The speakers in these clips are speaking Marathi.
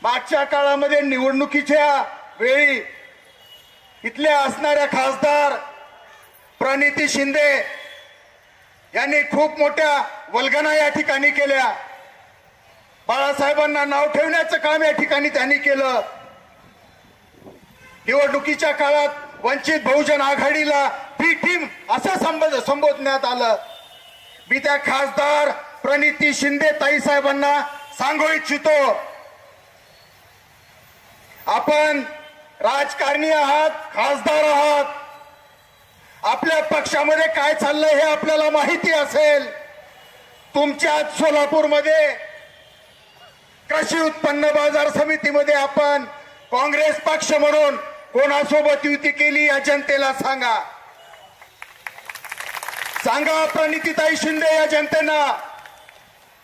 मागच्या काळामध्ये निवडणुकीच्या वेळी इथल्या असणाऱ्या खासदार प्रणिती शिंदे यांनी खूप मोठ्या वल्गना या ठिकाणी केल्या. बाळासाहेबांना नाव ठेवण्याचं काम या ठिकाणी त्यांनी केलं. निवडणुकीच्या काळात वंचित बहुजन आघाडीला बी टीम असं संबोधण्यात आलं. मी त्या खासदार प्रणिती शिंदे ताईसाहेबांना सांगू इच्छितो, आपण राजकारणी आहात, खासदार आहात, आपल्या पक्षामध्ये काय चाललंय हे आपल्याला माहिती असेल. तुमच्या सोलापूरमध्ये कृषी उत्पन्न बाजार समितीमध्ये आपण काँग्रेस पक्ष म्हणून कोणासोबत युती केली या जनतेला सांगा. सांगा प्रणितीताई शिंदे या जनतेना,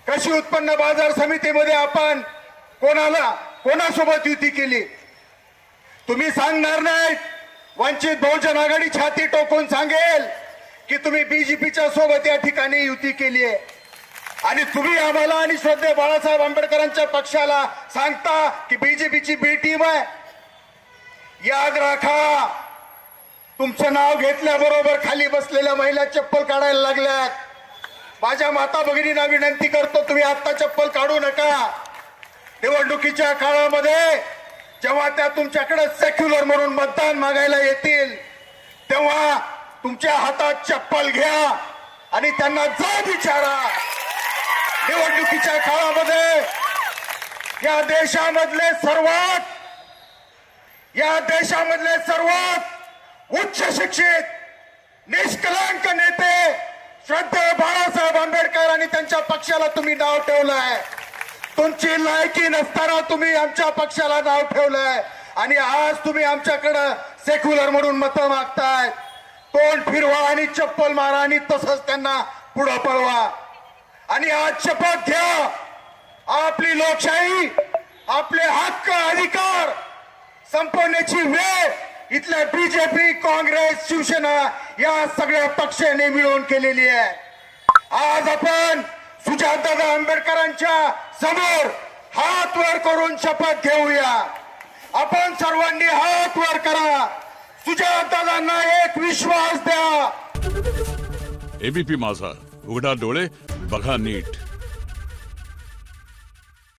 कृषी उत्पन्न बाजार समितीमध्ये आपण कोणासोबत युती केली. तुम्ही सांगणार नाही. वंचित बहुजन आघाडी छाती टोकून सांगेल की तुम्ही बीजेपीच्या सोबत या ठिकाणी युती केली आहे. आणि तुम्ही आम्हाला आणि श्रद्धेय बाळासाहेब आंबेडकरांच्या पक्षाला सांगता की बीजेपीची बी टीम आहे. याद राखा, तुमचं नाव घेतल्याबरोबर खाली बसलेल्या महिला चप्पल काढायला लागल्यात. माझ्या माता भगिनींना विनंती करतो, तुम्ही आता चप्पल काढू नका. निवडणुकीच्या काळामध्ये जेव्हा त्या तुमच्याकडे सेक्युलर म्हणून मतदान मागायला येतील तेव्हा तुमच्या हातात चप्पल घ्या आणि त्यांना जा विचारा. निवडणुकीच्या काळामध्ये या देशामधले सर्वात उच्च शिक्षित निष्कलंक नेते श्रद्धेय बाळासाहेब आंबेडकर आणि त्यांच्या पक्षाला तुम्ही नाव ठेवलंय. तुमची लायकी नसताना तुम्ही आमच्या पक्षाला नाव ठेवलंय आणि आज तुम्ही आमच्याकडं सेक्युलर म्हणून मतं मागताय. तोंड फिरवा आणि चप्पल मारा आणि तसंच त्यांना पुढे पळवा. आणि आज शपथ घ्या, आपली लोकशाही, आपले हक्क अधिकार संपवण्याची वेळ इथल्या बीजेपी, काँग्रेस, शिवसेना या सगळ्या पक्षांनी मिळून केलेली आहे. आज आपण सुजातदादा आंबेडकरांच्या समोर हात वर करून शपथ घेऊया. आपण सर्वांनी हात वर करा. सुजातदादांना एक विश्वास द्या. एबीपी माझा, उघडा डोळे बघा नीट.